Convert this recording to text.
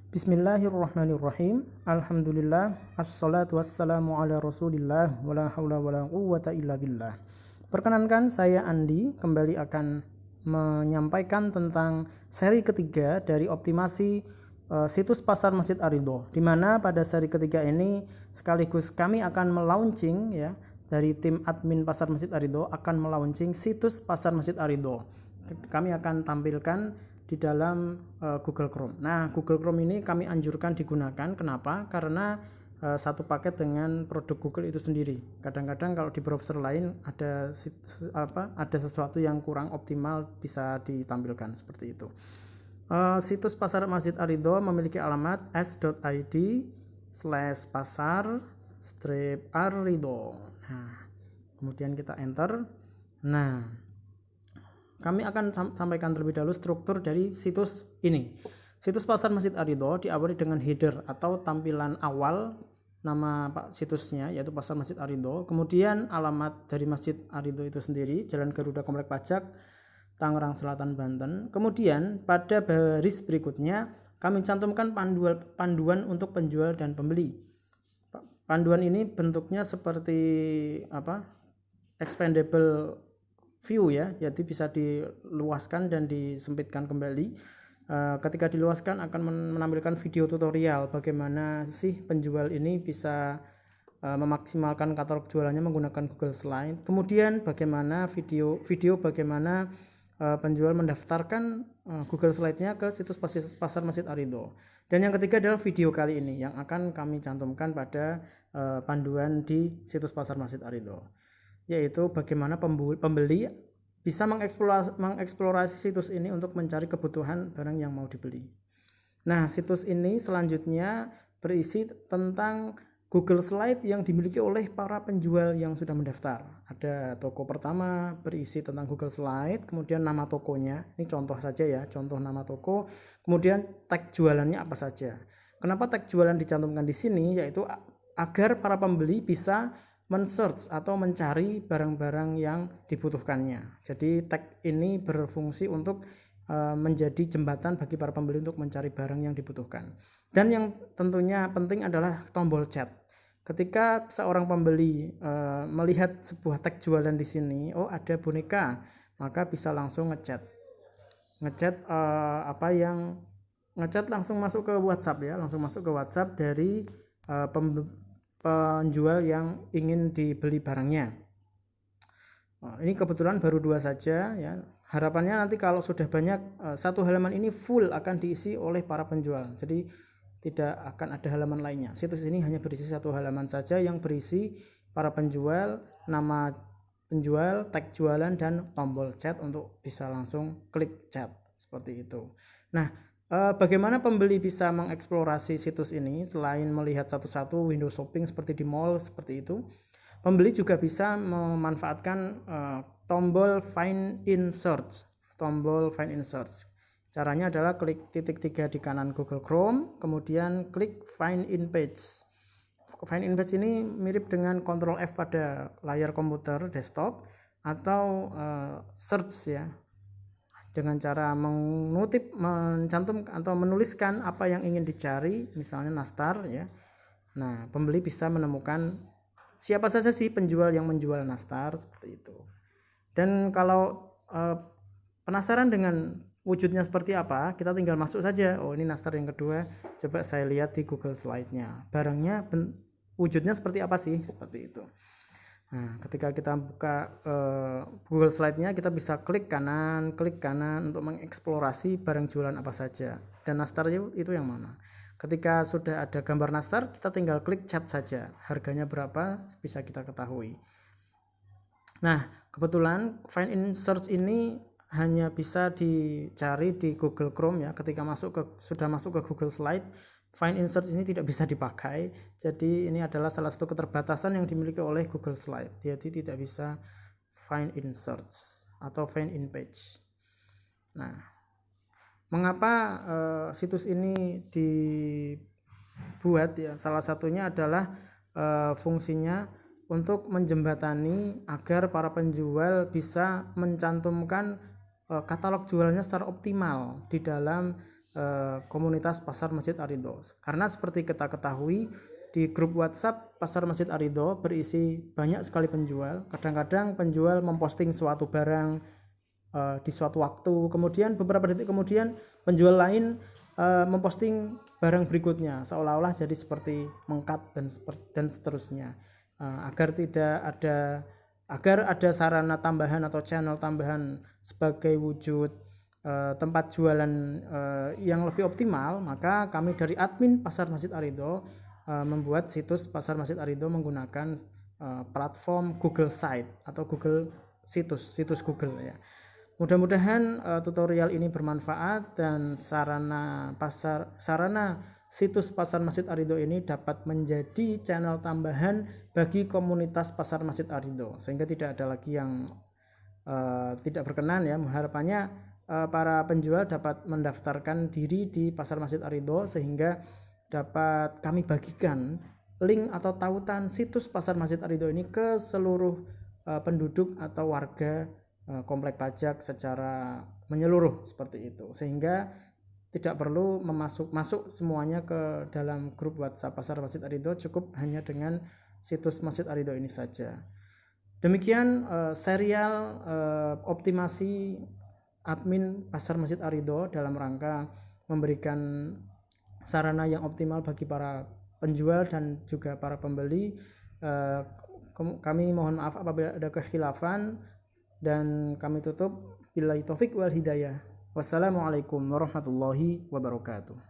Bismillahirrahmanirrahim. Alhamdulillah, assalatu wassalamu ala rasulillah, wala hawla wala quwwata illa billah. Perkenankan, saya Andi kembali akan menyampaikan tentang seri ketiga dari optimasi situs pasar Masjid Ar-Ridho, di mana pada seri ketiga ini sekaligus kami akan melaunching ya, dari tim admin pasar Masjid Ar-Ridho akan melaunching situs pasar Masjid Ar-Ridho. Kami akan tampilkan di dalam Google Chrome. Nah, Google Chrome ini kami anjurkan digunakan. Kenapa? Karena satu paket dengan produk Google itu sendiri. Kadang-kadang kalau di browser lain ada sesuatu yang kurang optimal bisa ditampilkan seperti itu. Situs pasar Masjid Ar-Ridho memiliki alamat s.id/pasar-ar-ridho. Nah, kemudian kita enter. Nah, kami akan sampaikan terlebih dahulu struktur dari situs ini. Situs pasar Masjid Ar-Ridho diawali dengan header atau tampilan awal nama situsnya, yaitu pasar Masjid Ar-Ridho. Kemudian alamat dari Masjid Ar-Ridho itu sendiri, Jalan Garuda Komplek Pajak, Tangerang Selatan, Banten. Kemudian pada baris berikutnya kami cantumkan panduan untuk penjual dan pembeli. Panduan ini bentuknya seperti expandable view ya, jadi bisa diluaskan dan disempitkan kembali. Ketika diluaskan akan menampilkan video tutorial bagaimana sih penjual ini bisa memaksimalkan katalog jualannya menggunakan Google Slide. Kemudian bagaimana video bagaimana penjual mendaftarkan Google Slide-nya ke situs pasar Masjid Ar-Ridho. Dan yang ketiga adalah video kali ini yang akan kami cantumkan pada panduan di situs pasar Masjid Ar-Ridho, yaitu bagaimana pembeli bisa mengeksplorasi situs ini untuk mencari kebutuhan barang yang mau dibeli. Nah, situs ini selanjutnya berisi tentang Google Slide yang dimiliki oleh para penjual yang sudah mendaftar. Ada toko pertama berisi tentang Google Slide, kemudian nama tokonya, ini contoh saja ya, contoh nama toko, kemudian tag jualannya apa saja. Kenapa tag jualan dicantumkan di sini? Yaitu agar para pembeli bisa men-search atau mencari barang-barang yang dibutuhkannya. Jadi tag ini berfungsi untuk menjadi jembatan bagi para pembeli untuk mencari barang yang dibutuhkan. Dan yang tentunya penting adalah tombol chat. Ketika seorang pembeli melihat sebuah tag jualan di sini, oh ada boneka, maka bisa langsung ngechat langsung masuk ke WhatsApp ya, langsung masuk ke WhatsApp dari penjual yang ingin dibeli barangnya. Ini kebetulan baru 2 saja ya. Harapannya nanti kalau sudah banyak, satu halaman ini full akan diisi oleh para penjual. Jadi tidak akan ada halaman lainnya. Situs ini hanya berisi satu halaman saja yang berisi para penjual, nama penjual, tag jualan, dan tombol chat untuk bisa langsung klik chat seperti itu. Nah, bagaimana pembeli bisa mengeksplorasi situs ini selain melihat satu-satu window shopping seperti di mall seperti itu? Pembeli juga bisa memanfaatkan tombol find in search. Caranya adalah klik titik 3 di kanan Google Chrome, kemudian klik find in page. Find in page ini mirip dengan Ctrl F pada layar komputer desktop atau search ya, dengan cara mencantum atau menuliskan apa yang ingin dicari, misalnya nastar ya. Nah, pembeli bisa menemukan siapa saja sih penjual yang menjual nastar seperti itu. Dan kalau penasaran dengan wujudnya seperti apa, kita tinggal masuk saja. Oh, ini nastar yang kedua, coba saya lihat di Google Slide-nya. Barangnya wujudnya seperti apa sih? Seperti itu. Nah, ketika kita buka Google Slide-nya, kita bisa klik kanan untuk mengeksplorasi barang jualan apa saja. Dan nastar itu yang mana. Ketika sudah ada gambar nastar, kita tinggal klik chat saja. Harganya berapa bisa kita ketahui. Nah, kebetulan find in search ini hanya bisa dicari di Google Chrome ya. Ketika sudah masuk ke Google Slide, find in search ini tidak bisa dipakai. Jadi ini adalah salah satu keterbatasan yang dimiliki oleh Google Slide. Jadi tidak bisa find in search atau find in page. Nah, mengapa situs ini dibuat ya? Salah satunya adalah fungsinya untuk menjembatani agar para penjual bisa mencantumkan katalog jualannya secara optimal di dalam komunitas Pasar Masjid Ar-Ridho. Karena seperti kita ketahui, di grup WhatsApp Pasar Masjid Ar-Ridho berisi banyak sekali penjual. Kadang-kadang penjual memposting suatu barang di suatu waktu, kemudian beberapa detik kemudian penjual lain memposting barang berikutnya, seolah-olah jadi seperti mengkat dan seterusnya. Agar ada sarana tambahan atau channel tambahan sebagai wujud tempat jualan yang lebih optimal, maka kami dari admin Pasar Masjid Ar-Ridho membuat situs Pasar Masjid Ar-Ridho menggunakan platform Google Site atau Google situs Google ya. Mudah-mudahan tutorial ini bermanfaat dan sarana situs Pasar Masjid Ar-Ridho ini dapat menjadi channel tambahan bagi komunitas Pasar Masjid Ar-Ridho, sehingga tidak ada lagi yang tidak berkenan ya. Harapannya para penjual dapat mendaftarkan diri di Pasar Masjid Ar-Ridho, sehingga dapat kami bagikan link atau tautan situs Pasar Masjid Ar-Ridho ini ke seluruh penduduk atau warga komplek pajak secara menyeluruh seperti itu, sehingga tidak perlu masuk semuanya ke dalam grup WhatsApp Pasar Masjid Ar-Ridho, cukup hanya dengan situs Masjid Ar-Ridho ini saja. Demikian serial optimasi admin Pasar Masjid Ar-Ridho dalam rangka memberikan sarana yang optimal bagi para penjual dan juga para pembeli. Kami mohon maaf apabila ada kekhilafan, dan kami tutup billahi taufik wal hidayah. Wassalamualaikum warahmatullahi wabarakatuh.